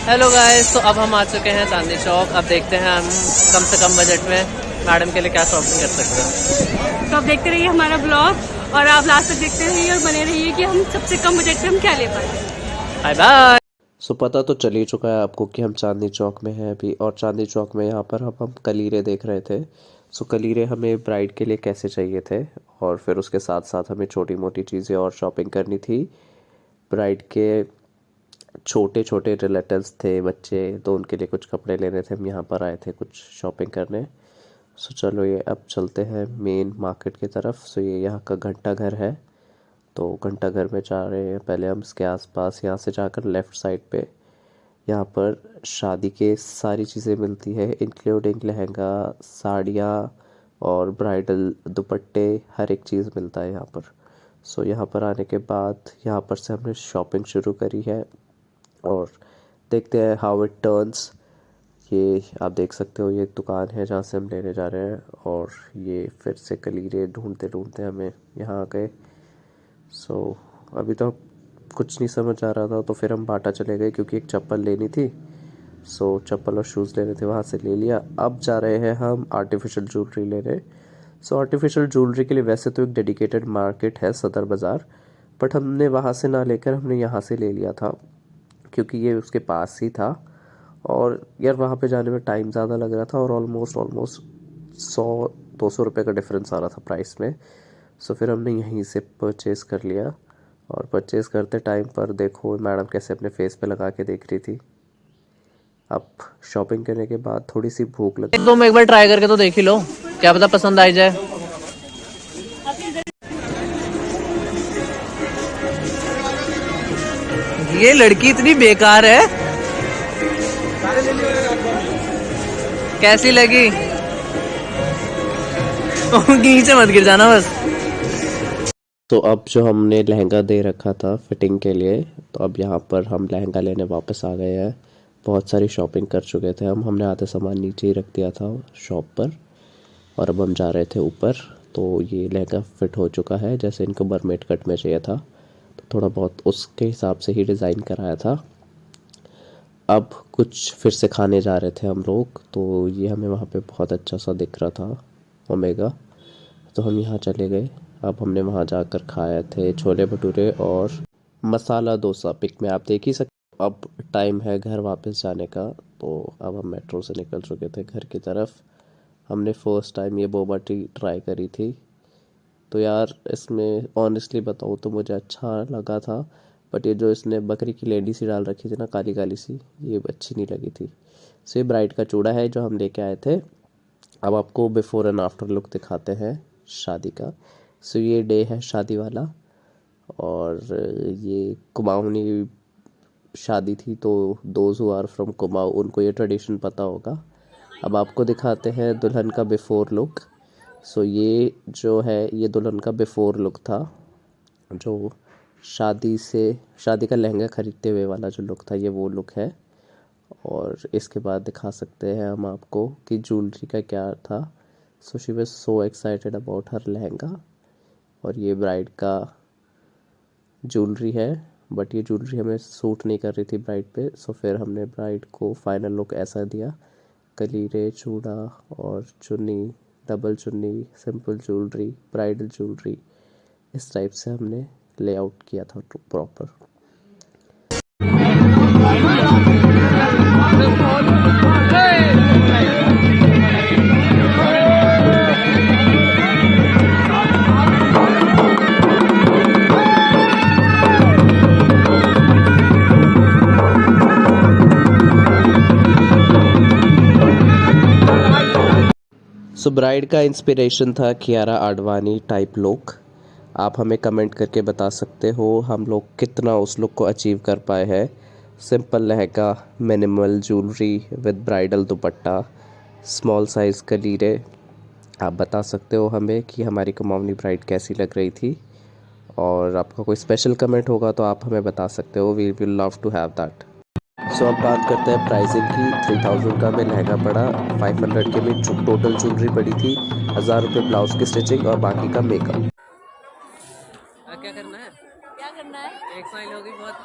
Hello guys, तो अब हम आ चुके हैं चांदनी चौक। अब देखते हैं हम कम से कम बजट में मैडम के लिए क्या शॉपिंग कर सकते हैं। तो आप देखते रहिए हमारा ब्लॉग और आप लास्ट तक देखते रहिए और बने रहिए कि हम सबसे कम बजट में हम क्या ले पाए। Bye bye. सो पता तो चल ही चुका है आपको कि हम चांदनी चौक में हैं अभी, और चांदनी चौक में यहाँ पर हम कलीरे देख रहे थे। सो कलीरे हमें ब्राइड के लिए कैसे चाहिए थे, और फिर उसके साथ साथ हमें छोटी मोटी चीज़ें और शॉपिंग करनी थी। ब्राइड के छोटे छोटे रिलेटिव्स थे, बच्चे, तो उनके लिए कुछ कपड़े लेने थे। हम यहाँ पर आए थे कुछ शॉपिंग करने। सो चलो ये अब चलते हैं मेन मार्केट की तरफ। सो ये यहाँ का घंटा घर है, तो घंटा घर में जा रहे हैं। पहले हम इसके आसपास यहाँ से जाकर लेफ़्ट साइड पे यहाँ पर शादी के सारी चीज़ें मिलती है, इंक्लूडिंग लहंगा, साड़ियाँ और ब्राइडल दुपट्टे, हर एक चीज़ मिलता है यहाँ पर। सो यहाँ पर आने के बाद यहाँ पर से हमने शॉपिंग शुरू करी है और देखते हैं हाउ इट टर्न्स। ये आप देख सकते हो, ये एक दुकान है जहाँ से हम लेने जा रहे हैं, और ये फिर से कलीरे ढूंढते ढूंढते हमें यहाँ आ गए। सो अभी तो कुछ नहीं समझ आ रहा था, तो फिर हम बाटा चले गए क्योंकि एक चप्पल लेनी थी। सो चप्पल और शूज़ लेने थे, वहाँ से ले लिया। अब जा रहे हैं हम आर्टिफिशियल ज्वेलरी लेने। सो आर्टिफिशियल ज्वेलरी के लिए वैसे तो एक डेडिकेटेड मार्केट है सदर बाज़ार, बट हमने वहाँ से ना लेकर हमने यहाँ से ले लिया था क्योंकि ये उसके पास ही था। और यार वहाँ पे जाने में टाइम ज़्यादा लग रहा था, और ऑलमोस्ट 100-200 रुपये का डिफरेंस आ रहा था प्राइस में। सो फिर हमने यहीं से परचेज़ कर लिया, और परचेज़ करते टाइम पर देखो मैडम कैसे अपने फेस पे लगा के देख रही थी। अब शॉपिंग करने के बाद थोड़ी सी भूख लगी। तुम एक बार ट्राई करके तो देख ही लो, क्या पता पसंद आ जाए। ये लड़की इतनी बेकार है, कैसी लगी? नीचे मत गिर जाना बस। तो अब जो हमने लहंगा दे रखा था फिटिंग के लिए, तो अब यहाँ पर हम लहंगा लेने वापस आ गए हैं। बहुत सारी शॉपिंग कर चुके थे हमने आधा सामान नीचे ही रख दिया था शॉप पर, और अब हम जा रहे थे ऊपर। तो ये लहंगा फिट हो चुका है जैसे इनको बरमेट कट में चाहिए था, तो थोड़ा बहुत उसके हिसाब से ही डिज़ाइन कराया था। अब कुछ फिर से खाने जा रहे थे हम लोग, तो ये हमें वहाँ पे बहुत अच्छा सा दिख रहा था ओमेगा, तो हम यहाँ चले गए। अब हमने वहाँ जाकर खाए थे छोले भटूरे और मसाला डोसा, पिक में आप देख ही सकते। अब टाइम है घर वापस जाने का, तो अब हम मेट्रो से निकल चुके थे घर की तरफ। हमने फर्स्ट टाइम ये बोबा टी ट्राई करी थी, तो यार इसमें ऑनेस्टली बताऊँ तो मुझे अच्छा लगा था, बट ये जो इसने बकरी की लेडी सी डाल रखी थी ना, काली काली सी, ये अच्छी नहीं लगी थी। सो ये ब्राइड का चूड़ा है जो हम लेके आए थे। अब आपको बिफोर एंड आफ्टर लुक दिखाते हैं शादी का। सो ये डे है शादी वाला, और ये कुमाऊनी शादी थी, तो those who are from Kumaon उनको ये ट्रेडिशन पता होगा। अब आपको दिखाते हैं दुल्हन का बिफोर लुक। सो ये जो है ये दुल्हन का बिफोर लुक था, जो शादी का लहंगा खरीदते हुए वाला जो लुक था, ये वो लुक है। और इसके बाद दिखा सकते हैं हम आपको कि ज्वेलरी का क्या था। So she was so excited about her lehenga, और ये ब्राइड का ज्वेलरी है, बट ये ज्वेलरी हमें सूट नहीं कर रही थी ब्राइड पे। सो फिर हमने ब्राइड को फाइनल लुक ऐसा दिया, कलीरे, चूड़ा और चुन्नी, डबल चुन्नी, सिंपल ज्वेलरी, ब्राइडल ज्वेलरी, इस टाइप से हमने लेआउट किया था प्रॉपर। सो ब्राइड का इंस्पिरेशन था कियारा आडवाणी टाइप लुक। आप हमें कमेंट करके बता सकते हो हम लोग कितना उस लुक को अचीव कर पाए हैं। Simple lehenga, minimal jewellery with bridal dupatta, small size kaleere. आप बता सकते हो हमें कि हमारी कुमाऊनी ब्राइड कैसी लग रही थी, और आपका कोई स्पेशल कमेंट होगा तो आप हमें बता सकते हो। We will love to have that. So अब बात करते हैं प्राइसिंग की। 3000 का हमें लहंगा पड़ा, 500 के में टोटल ज्वेलरी पड़ी थी, 1000 रुपये ब्लाउज की स्टिचिंग और बाकी का मेकअप। क्या करना है? क्या करना है? एक स्माइल होगी बहुत।